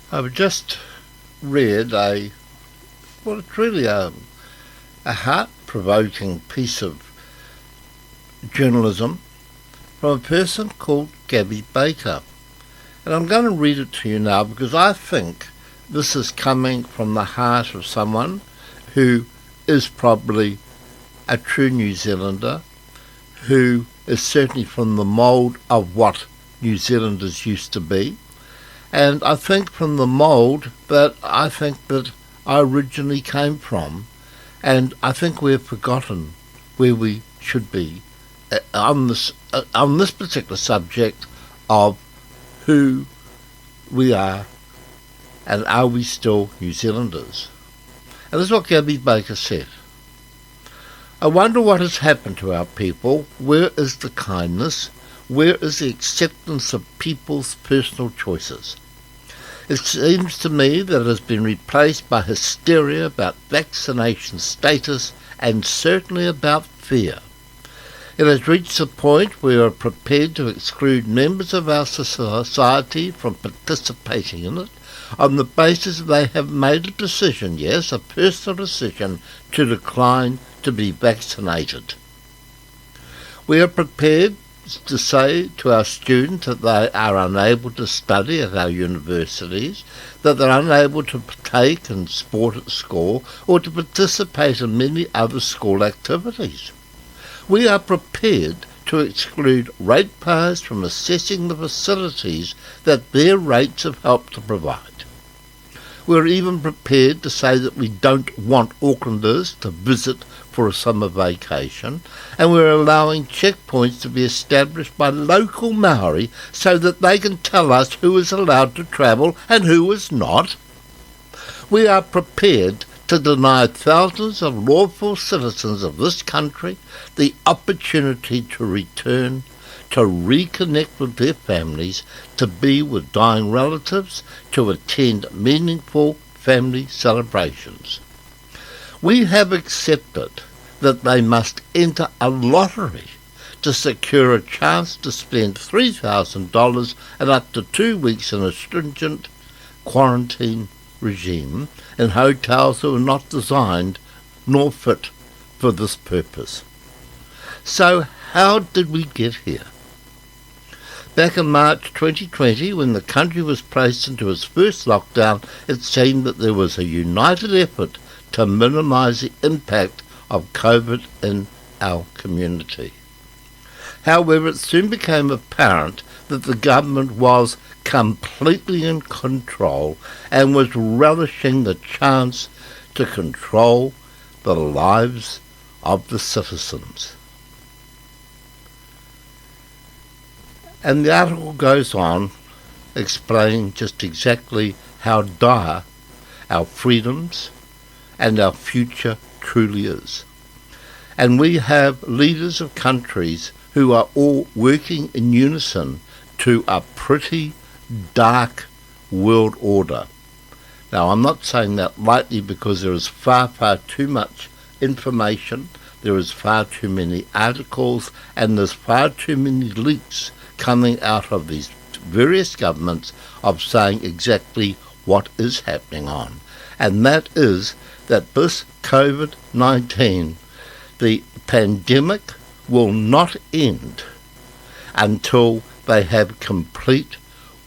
I've just read it's really a heart-provoking piece of journalism from a person called Gabby Baker. And I'm going to read it to you now because I think this is coming from the heart of someone who is probably a true New Zealander, who is certainly from the mould of what New Zealanders used to be. And I think from the mould that I originally came from, and I think we've forgotten where we should be on this particular subject of who we are and are we still New Zealanders. And this is what Gabby Baker said. I wonder what has happened to our people. Where is the kindness? Where is the acceptance of people's personal choices? It seems to me that it has been replaced by hysteria about vaccination status and certainly about fear. It has reached a point where we are prepared to exclude members of our society from participating in it on the basis they have made a decision, yes, a personal decision, to decline to be vaccinated. We are prepared to say to our students that they are unable to study at our universities, that they're unable to partake in sport at school, or to participate in many other school activities. We are prepared to exclude ratepayers from assessing the facilities that their rates have helped to provide. We're even prepared to say that we don't want Aucklanders to visit for a summer vacation, and we're allowing checkpoints to be established by local Maori so that they can tell us who is allowed to travel and who is not. We are prepared to deny thousands of lawful citizens of this country the opportunity to return, to reconnect with their families, to be with dying relatives, to attend meaningful family celebrations. We have accepted that they must enter a lottery to secure a chance to spend $3,000 and up to 2 weeks in a stringent quarantine regime in hotels that were not designed nor fit for this purpose. So how did we get here? Back in March 2020, when the country was placed into its first lockdown, it seemed that there was a united effort to minimise the impact of COVID in our community. However, it soon became apparent that the government was completely in control and was relishing the chance to control the lives of the citizens. And the article goes on explaining just exactly how dire our freedoms and our future truly is. And we have leaders of countries who are all working in unison to a pretty dark world order. Now, I'm not saying that lightly because there is far, far too much information, there is far too many articles, and there's far too many leaks coming out of these various governments of saying exactly what is happening on. And that is that this COVID-19, the pandemic, will not end until they have complete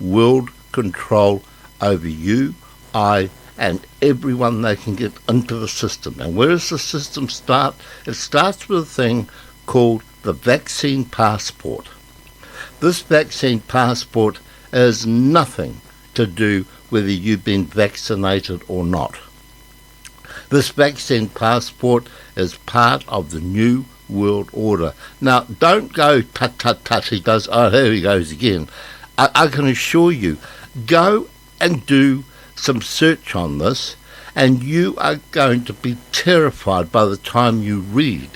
world control over you, I, and everyone they can get into the system. And where does the system start? It starts with a thing called the vaccine passport. This vaccine passport has nothing to do whether you've been vaccinated or not. This vaccine passport is part of the new world order. Now, don't go tut tut tut, he does, oh, here he goes again. I can assure you, go and do some search on this, and you are going to be terrified by the time you read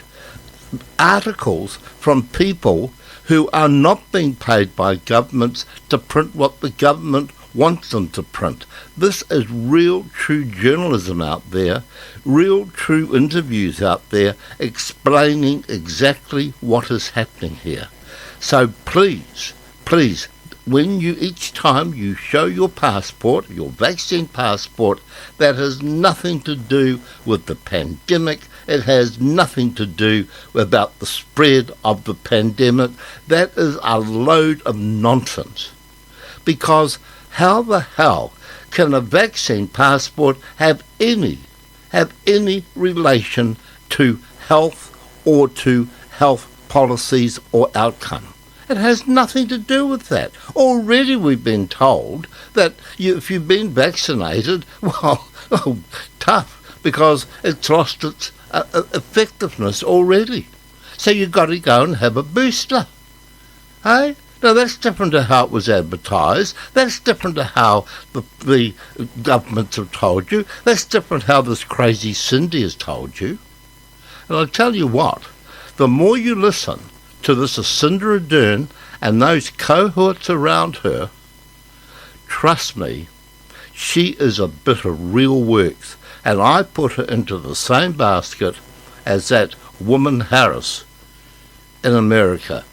articles from people who are not being paid by governments to print what the government wants them to print. This is real true journalism out there, real true interviews out there explaining exactly what is happening here. So please, each time you show your passport, your vaccine passport, that has nothing to do with the pandemic. It has nothing to do about the spread of the pandemic. That is a load of nonsense. Because how the hell can a vaccine passport have any relation to health or to health policies or outcome? It has nothing to do with that. Already we've been told that if you've been vaccinated, well, tough, because it's lost its effectiveness already. So you've got to go and have a booster. Hey? Now that's different to how it was advertised. That's different to how the governments have told you. That's different how this crazy Cindy has told you. And I'll tell you what, the more you listen to this Jacinda Ardern and those cohorts around her, trust me, she is a bit of real works, and I put her into the same basket as that woman Harris in America.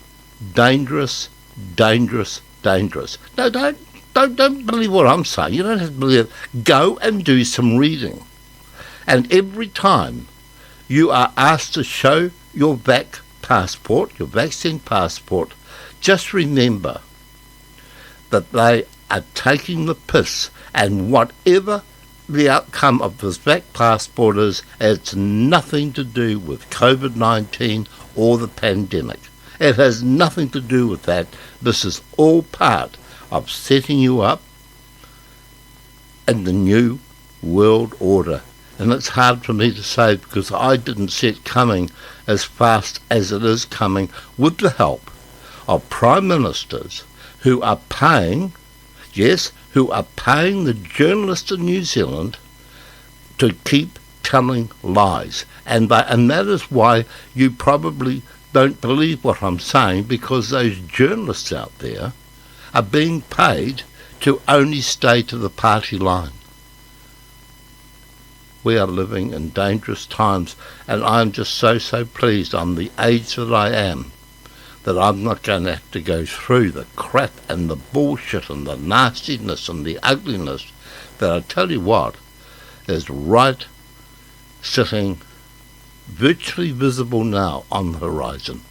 Dangerous, dangerous, dangerous. No, don't believe what I'm saying. You don't have to believe it. Go and do some reading. And every time you are asked to show your passport, your vaccine passport, just remember that they are taking the piss, and whatever the outcome of this vac passport is, it's nothing to do with COVID-19 or the pandemic. It has nothing to do with that. This is all part of setting you up in the new world order. And it's hard for me to say because I didn't see it coming as fast as it is coming, with the help of prime ministers who are paying, who are paying the journalists in New Zealand to keep telling lies. And that is why you probably don't believe what I'm saying, because those journalists out there are being paid to only stay to the party line. We are living in dangerous times, and I'm just so pleased I'm the age that I am, that I'm not going to have to go through the crap and the bullshit and the nastiness and the ugliness that I tell you what is right sitting virtually visible now on the horizon.